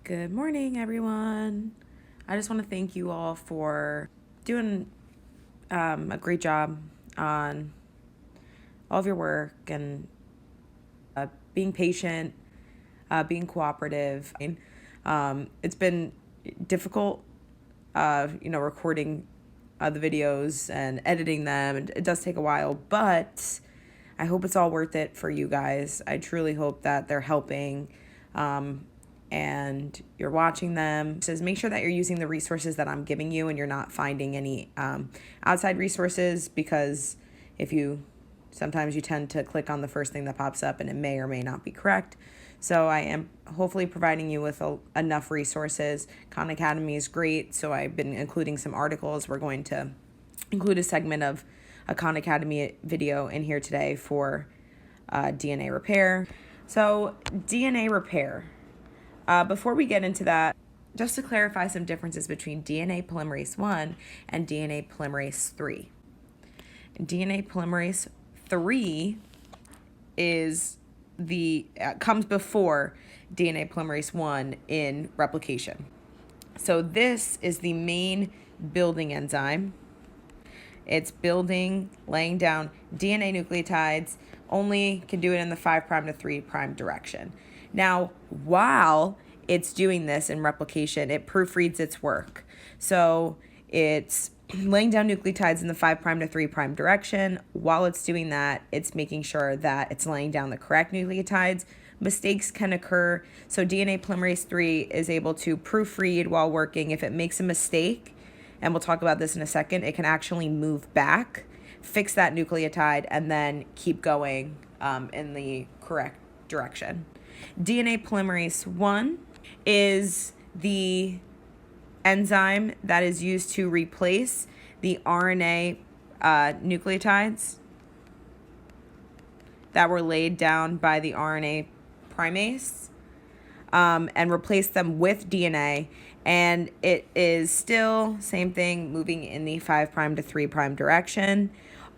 Good morning, everyone. I just want to thank you all for doing a great job on all of your work and being patient, being cooperative. It's been difficult, recording the videos and editing them. It does take a while, but I hope it's all worth it for you guys. I truly hope that they're helping. And you're watching them. It says make sure that you're using the resources that I'm giving you and you're not finding any outside resources, because sometimes you tend to click on the first thing that pops up and it may or may not be correct. So I am hopefully providing you with enough resources. Khan Academy is great, so I've been including some articles. We're going to include a segment of a Khan Academy video in here today for DNA repair. So DNA repair. Before we get into that, just to clarify some differences between DNA polymerase 1 and DNA polymerase 3. DNA polymerase 3 comes before DNA polymerase 1 in replication. So this is the main building enzyme. It's laying down DNA nucleotides, only can do it in the 5' to 3' direction. Now, while it's doing this in replication, it proofreads its work. So it's laying down nucleotides in the 5' to 3' direction. While it's doing that, it's making sure that it's laying down the correct nucleotides. Mistakes can occur. So DNA polymerase 3 is able to proofread while working. If it makes a mistake, and we'll talk about this in a second, it can actually move back, fix that nucleotide, and then keep going in the correct direction. DNA polymerase 1 is the enzyme that is used to replace the RNA nucleotides that were laid down by the RNA primase and replace them with DNA. And it is still, same thing, moving in the 5' to 3' direction.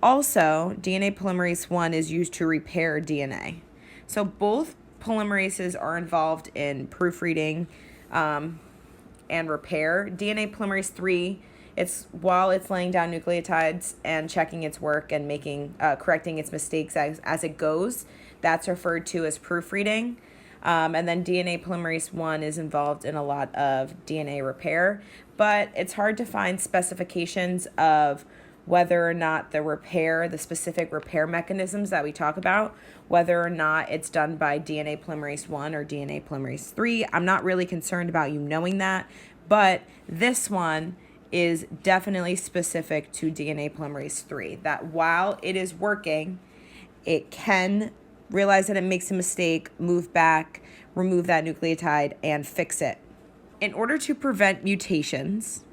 Also, DNA polymerase 1 is used to repair DNA. So both polymerases are involved in proofreading and repair. DNA polymerase 3, while it's laying down nucleotides and checking its work and correcting its mistakes as it goes, that's referred to as proofreading. And then DNA polymerase 1 is involved in a lot of DNA repair, but it's hard to find specifications of whether or not the specific repair mechanisms that we talk about, whether or not it's done by DNA polymerase 1 or DNA polymerase 3. I'm not really concerned about you knowing that, but this one is definitely specific to DNA polymerase 3, that while it is working, it can realize that it makes a mistake, move back, remove that nucleotide, and fix it. In order to prevent mutations,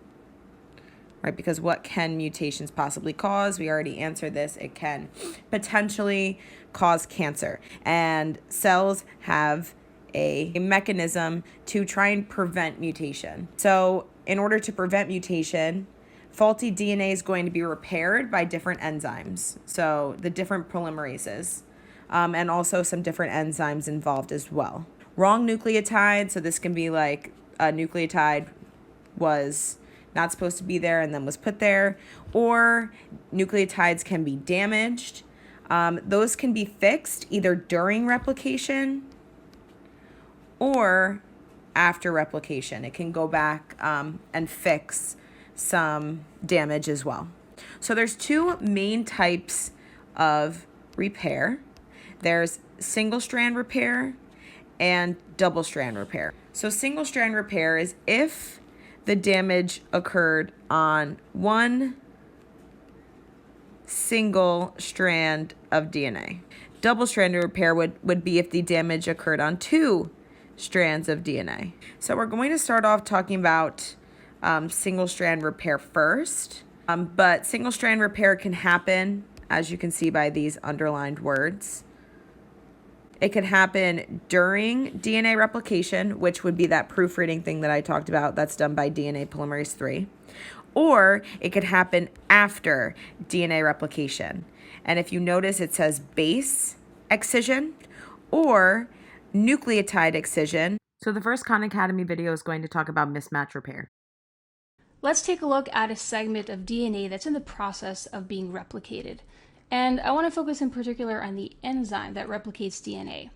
right, because what can mutations possibly cause? We already answered this. It can potentially cause cancer. And cells have a mechanism to try and prevent mutation. So in order to prevent mutation, faulty DNA is going to be repaired by different enzymes. So the different polymerases. And also some different enzymes involved as well. Wrong nucleotide, so this can be like a nucleotide was not supposed to be there and then was put there, or nucleotides can be damaged. Those can be fixed either during replication or after replication. It can go back and fix some damage as well. So there's two main types of repair. There's single strand repair and double strand repair. So single strand repair is if the damage occurred on one single strand of DNA. Double strand repair would be if the damage occurred on two strands of DNA. So we're going to start off talking about single strand repair first. But single strand repair can happen, as you can see by these underlined words. It could happen during DNA replication, which would be that proofreading thing that I talked about that's done by DNA polymerase 3. Or it could happen after DNA replication. And if you notice, it says base excision or nucleotide excision So the first Khan Academy video is going to talk about mismatch repair. Let's take a look at a segment of DNA that's in the process of being replicated. And I want to focus in particular on the enzyme that replicates DNA.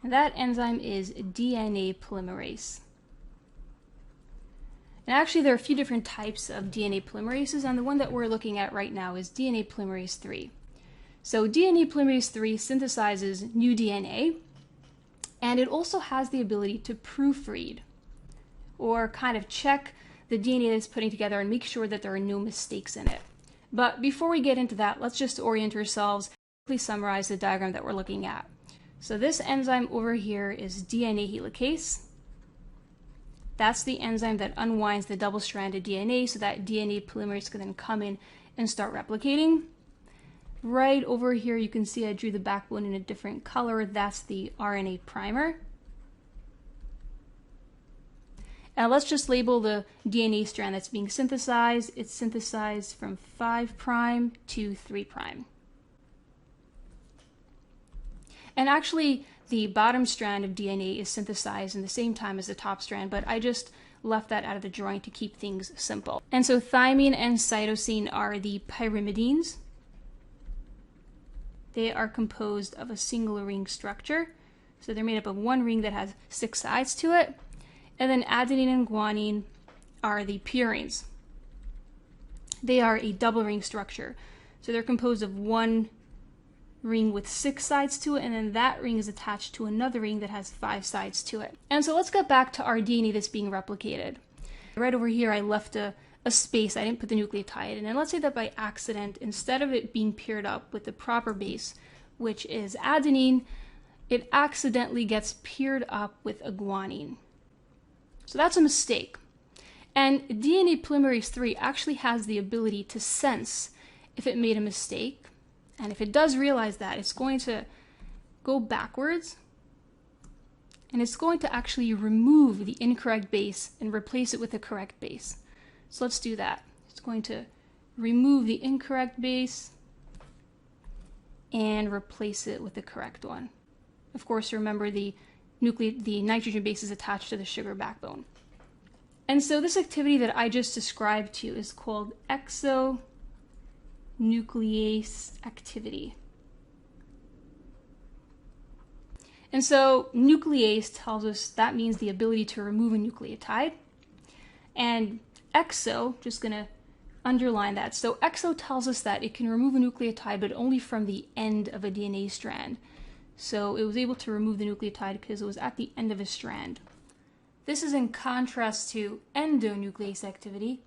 And that enzyme is DNA polymerase. And actually there are a few different types of DNA polymerases, and the one that we're looking at right now is DNA polymerase 3. So DNA polymerase 3 synthesizes new DNA, and it also has the ability to proofread, or kind of check the DNA that it's putting together and make sure that there are no mistakes in it. But before we get into that, let's just orient ourselves, quickly summarize the diagram that we're looking at. So this enzyme over here is DNA helicase. That's the enzyme that unwinds the double-stranded DNA so that DNA polymerase can then come in and start replicating. Right over here, you can see I drew the backbone in a different color. That's the RNA primer. Now let's just label the DNA strand that's being synthesized. It's synthesized from 5' to 3'. And actually, the bottom strand of DNA is synthesized in the same time as the top strand, but I just left that out of the drawing to keep things simple. And so thymine and cytosine are the pyrimidines. They are composed of a single ring structure. So they're made up of one ring that has 6 sides to it. And then adenine and guanine are the purines. They are a double ring structure. So they're composed of one ring with 6 sides to it, and then that ring is attached to another ring that has 5 sides to it. And so let's get back to our DNA that's being replicated. Right over here I left a space, I didn't put the nucleotide in, and let's say that by accident, instead of it being paired up with the proper base, which is adenine, it accidentally gets paired up with a guanine. So that's a mistake. And DNA polymerase 3 actually has the ability to sense if it made a mistake. And if it does realize that, it's going to go backwards and it's going to actually remove the incorrect base and replace it with the correct base. So let's do that. It's going to remove the incorrect base and replace it with the correct one. Of course, remember the nitrogen base is attached to the sugar backbone. And so this activity that I just described to you is called exonuclease activity. And so nuclease tells us that means the ability to remove a nucleotide. And exo, just going to underline that. So exo tells us that it can remove a nucleotide, but only from the end of a DNA strand. So it was able to remove the nucleotide because it was at the end of a strand. This is in contrast to endonuclease activity.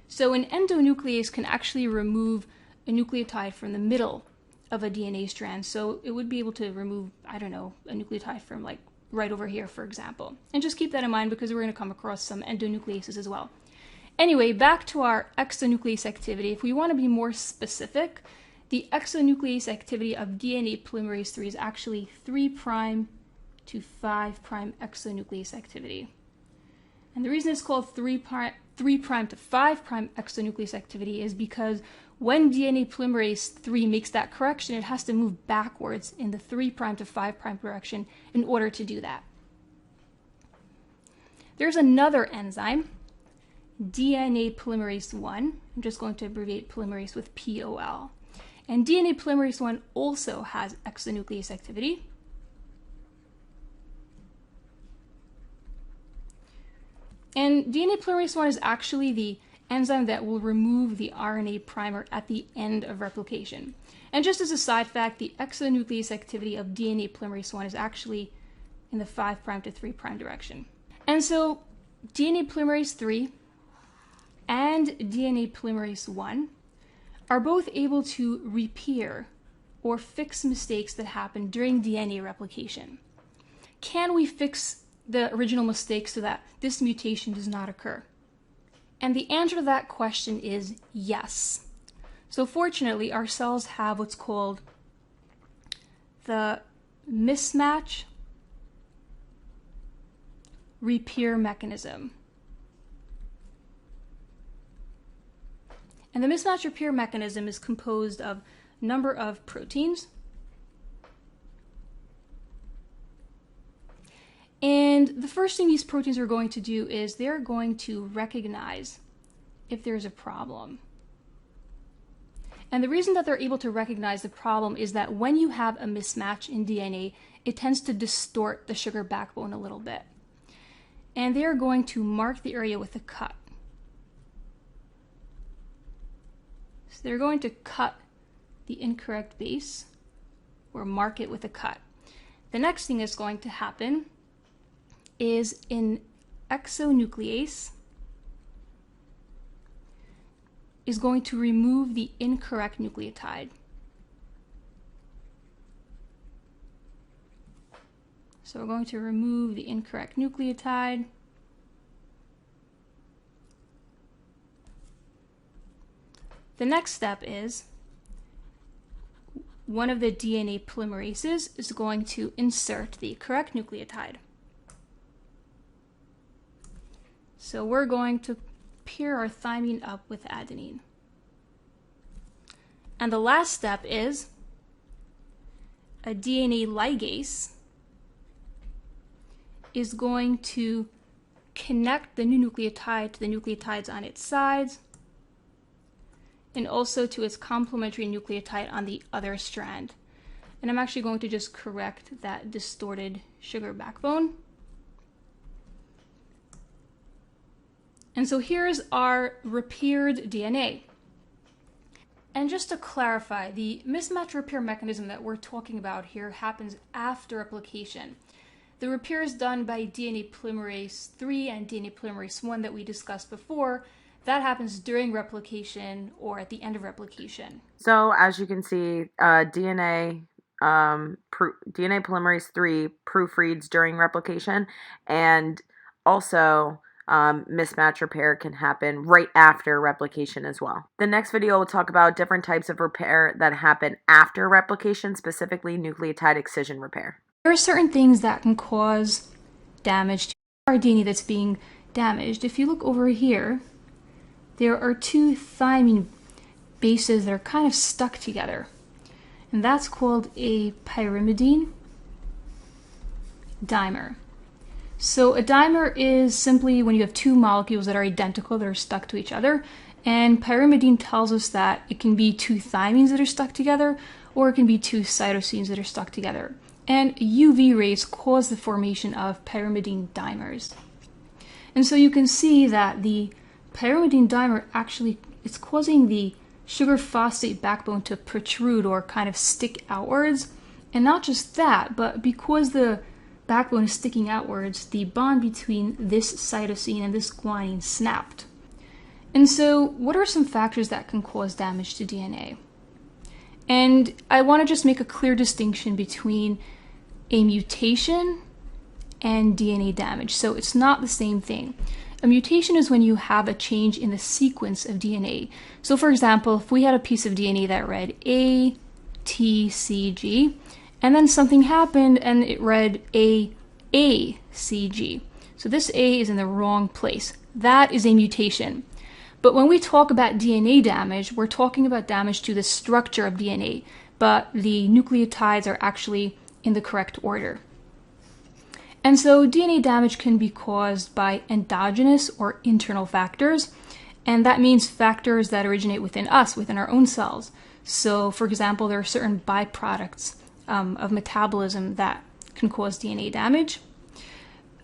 So an endonuclease can actually remove a nucleotide from the middle of a DNA strand. So it would be able to remove, I don't know, a nucleotide from like right over here, for example. And just keep that in mind because we're going to come across some endonucleases as well. Anyway, back to our exonuclease activity. If we want to be more specific, the exonuclease activity of DNA polymerase 3 is actually 3' to 5' exonuclease activity. And the reason it's called 3' to 5' exonuclease activity is because when DNA polymerase 3 makes that correction, it has to move backwards in the 3' to 5' direction in order to do that. There's another enzyme, DNA polymerase 1. I'm just going to abbreviate polymerase with POL. And DNA polymerase 1 also has exonuclease activity. And DNA polymerase 1 is actually the enzyme that will remove the RNA primer at the end of replication. And just as a side fact, the exonuclease activity of DNA polymerase 1 is actually in the 5' to 3' direction. And so DNA polymerase 3 and DNA polymerase 1 are both able to repair or fix mistakes that happen during DNA replication. Can we fix the original mistake so that this mutation does not occur? And the answer to that question is yes. So fortunately, our cells have what's called the mismatch repair mechanism. And the mismatch repair mechanism is composed of a number of proteins. And the first thing these proteins are going to do is they're going to recognize if there's a problem. And the reason that they're able to recognize the problem is that when you have a mismatch in DNA, it tends to distort the sugar backbone a little bit. And they're going to mark the area with a cut. So they're going to cut the incorrect base or mark it with a cut. The next thing that's going to happen is an exonuclease is going to remove the incorrect nucleotide. So we're going to remove the incorrect nucleotide. The next step is one of the DNA polymerases is going to insert the correct nucleotide. So we're going to pair our thymine up with adenine. And the last step is a DNA ligase is going to connect the new nucleotide to the nucleotides on its sides and also to its complementary nucleotide on the other strand. And I'm actually going to just correct that distorted sugar backbone. And so here's our repaired DNA. And just to clarify, the mismatch repair mechanism that we're talking about here happens after replication. The repair is done by DNA polymerase 3 and DNA polymerase 1 that we discussed before. That happens during replication or at the end of replication. So as you can see, DNA polymerase 3 proofreads during replication, and also mismatch repair can happen right after replication as well. The next video will talk about different types of repair that happen after replication, specifically nucleotide excision repair. There are certain things that can cause damage to our DNA that's being damaged. If you look over here, there are two thymine bases that are kind of stuck together, and that's called a pyrimidine dimer. So a dimer is simply when you have two molecules that are identical, that are stuck to each other, and pyrimidine tells us that it can be two thymines that are stuck together, or it can be two cytosines that are stuck together. And UV rays cause the formation of pyrimidine dimers. And so you can see that the pyrimidine dimer actually is causing the sugar phosphate backbone to protrude or kind of stick outwards. And not just that, but because the backbone is sticking outwards, the bond between this cytosine and this guanine snapped. And so what are some factors that can cause damage to DNA? And I want to just make a clear distinction between a mutation and DNA damage. So it's not the same thing. A mutation is when you have a change in the sequence of DNA. So for example, if we had a piece of DNA that read A, T, C, G, and then something happened and it read A, C, G. So this A is in the wrong place. That is a mutation. But when we talk about DNA damage, we're talking about damage to the structure of DNA, but the nucleotides are actually in the correct order. And so DNA damage can be caused by endogenous or internal factors, and that means factors that originate within us, within our own cells. So for example, there are certain byproducts of metabolism that can cause DNA damage.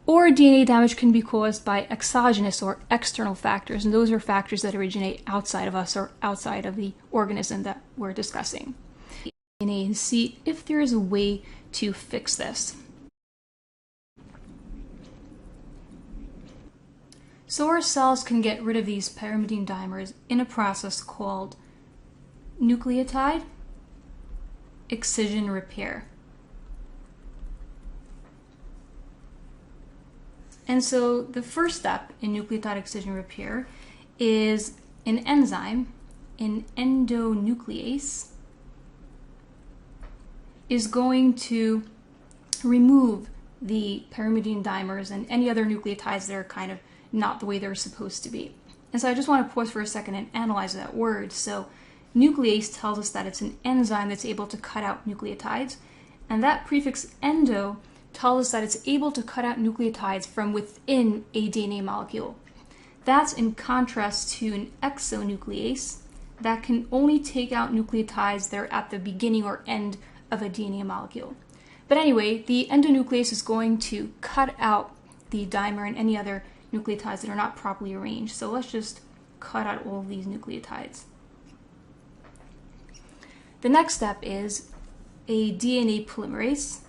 Or DNA damage can be caused by exogenous or external factors, and those are factors that originate outside of us or outside of the organism that we're discussing. DNA and see if there is a way to fix this. So our cells can get rid of these pyrimidine dimers in a process called nucleotide excision repair. And so the first step in nucleotide excision repair is an enzyme, an endonuclease, is going to remove the pyrimidine dimers and any other nucleotides that are kind of not the way they're supposed to be. And so I just want to pause for a second and analyze that word. So nuclease tells us that it's an enzyme that's able to cut out nucleotides, and that prefix endo tells us that it's able to cut out nucleotides from within a DNA molecule. That's in contrast to an exonuclease that can only take out nucleotides that are at the beginning or end of a DNA molecule. But anyway, the endonuclease is going to cut out the dimer and any other nucleotides that are not properly arranged. So let's just cut out all of these nucleotides. The next step is a DNA polymerase.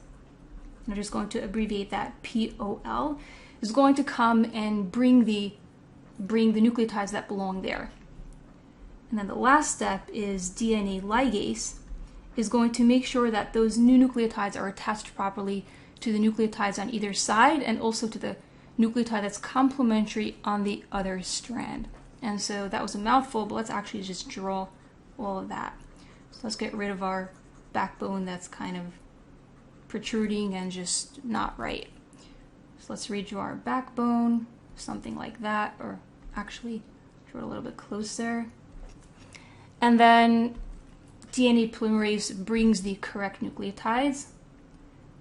I'm just going to abbreviate that POL, is going to come and bring the nucleotides that belong there. And then the last step is DNA ligase is going to make sure that those new nucleotides are attached properly to the nucleotides on either side and also to the nucleotide that's complementary on the other strand. And so that was a mouthful, but let's actually just draw all of that. So let's get rid of our backbone that's kind of protruding and just not right. So let's redraw our backbone, something like that, or actually draw it a little bit closer. And then DNA polymerase brings the correct nucleotides,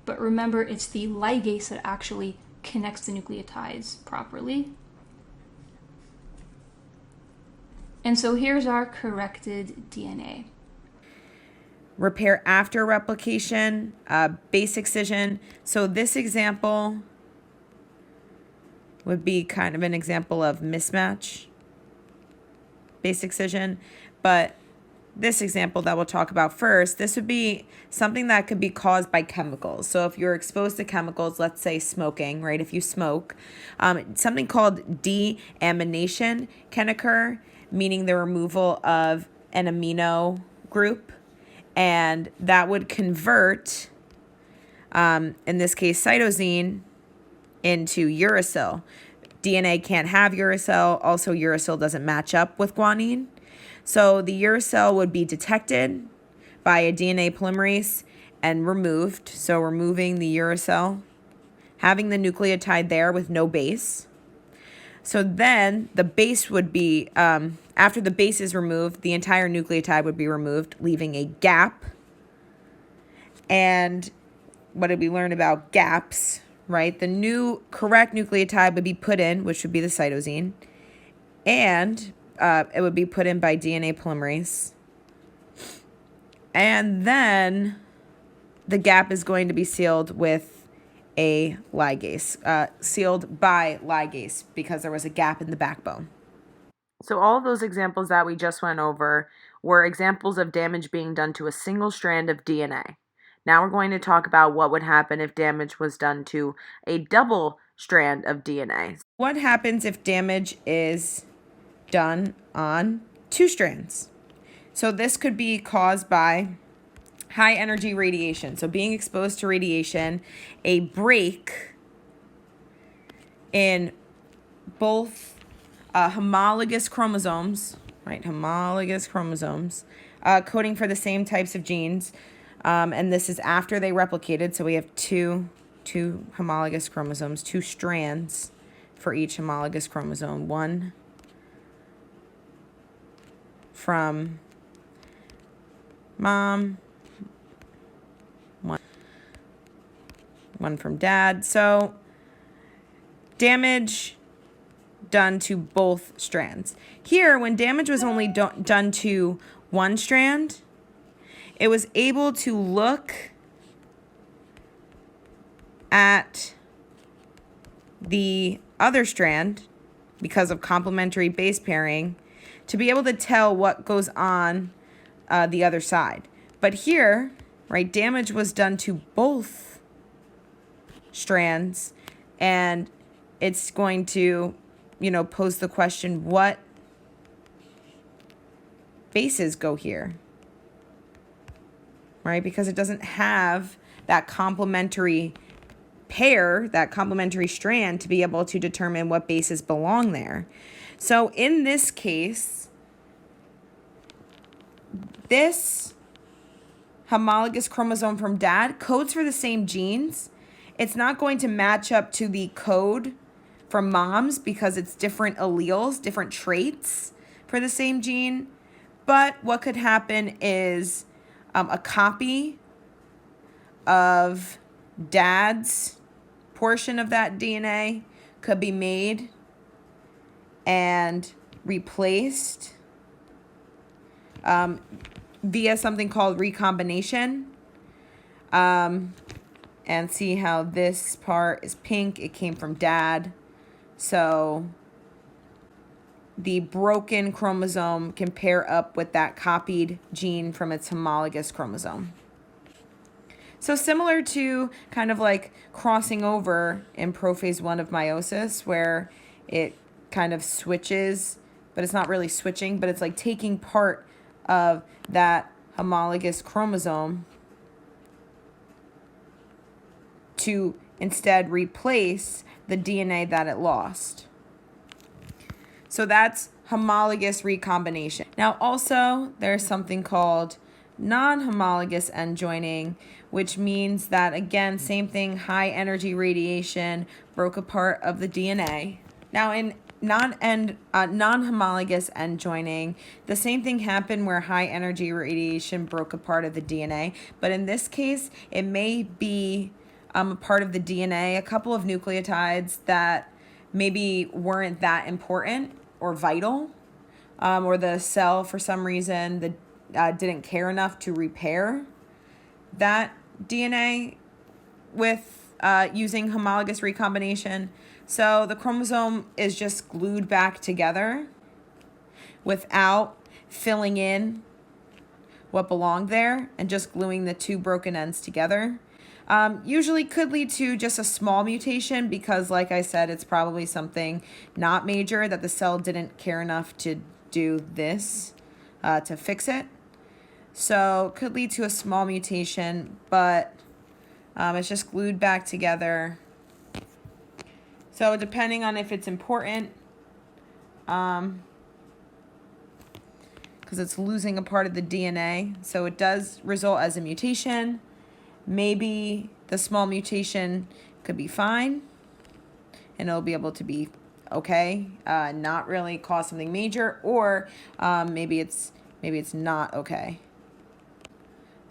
but remember it's the ligase that actually connects the nucleotides properly. And so here's our corrected DNA. Repair after replication, base excision. So this example would be kind of an example of mismatch base excision, but this example that we'll talk about first, this would be something that could be caused by chemicals. So if you're exposed to chemicals, let's say smoking, right? If you smoke, something called deamination can occur, meaning the removal of an amino group, and that would convert, in this case, cytosine into uracil. DNA can't have uracil. Also, uracil doesn't match up with guanine. So the uracil would be detected by a DNA polymerase and removed. So removing the uracil, having the nucleotide there with no base. So then the base would be, after the base is removed, the entire nucleotide would be removed, leaving a gap. And what did we learn about gaps, right? The new correct nucleotide would be put in, which would be the cytosine, and it would be put in by DNA polymerase. And then the gap is going to be sealed with a ligase, sealed by ligase because there was a gap in the backbone. So all of those examples that we just went over were examples of damage being done to a single strand of DNA. Now we're going to talk about what would happen if damage was done to a double strand of DNA. What happens if damage is done on two strands? So this could be caused by high energy radiation. So being exposed to radiation, a break in both homologous chromosomes, right? Homologous chromosomes, coding for the same types of genes. And this is after they replicated. So we have two homologous chromosomes, two strands for each homologous chromosome. One from mom, one from dad. So damage done to both strands. Here, when damage was only done to one strand, it was able to look at the other strand because of complementary base pairing to be able to tell what goes on the other side. But here, right, damage was done to both strands, and it's going to, pose the question, what bases go here? Right? Because it doesn't have that complementary pair, that complementary strand to be able to determine what bases belong there. So in this case, this homologous chromosome from dad codes for the same genes. It's not going to match up to the code from mom's because it's different alleles, different traits for the same gene. But what could happen is a copy of dad's portion of that DNA could be made and replaced via something called recombination. And see how this part is pink. It came from dad. So the broken chromosome can pair up with that copied gene from its homologous chromosome. So similar to kind of like crossing over in prophase 1 of meiosis, where it kind of switches, but it's not really switching, but it's like taking part of that homologous chromosome to instead replace the DNA that it lost. So that's homologous recombination. Now also there's something called non-homologous end joining, which means that, again, same thing, high energy radiation broke a part of the DNA. Now in non-homologous end joining, the same thing happened where high energy radiation broke a part of the DNA, but in this case it may be a part of the DNA, a couple of nucleotides that maybe weren't that important or vital, or the cell for some reason didn't care enough to repair that DNA with using homologous recombination. So the chromosome is just glued back together without filling in what belonged there and just gluing the two broken ends together. Usually could lead to just a small mutation because, like I said, it's probably something not major that the cell didn't care enough to do this to fix it. So could lead to a small mutation, but it's just glued back together. So depending on if it's important, because it's losing a part of the DNA, so it does result as a mutation. Maybe the small mutation could be fine and it'll be able to be okay, not really cause something major, or maybe it's not okay.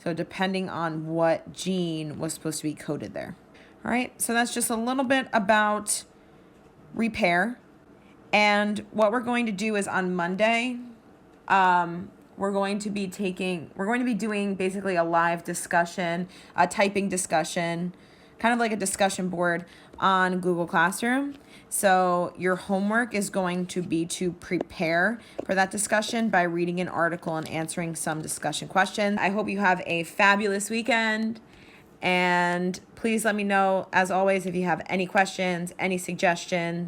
So depending on what gene was supposed to be coded there. All right, so that's just a little bit about repair. And what we're going to do is on Monday, we're going to be doing basically a live discussion, a typing discussion, kind of like a discussion board on Google Classroom. So your homework is going to be to prepare for that discussion by reading an article and answering some discussion questions. I hope you have a fabulous weekend. And please let me know, as always, if you have any questions, any suggestions.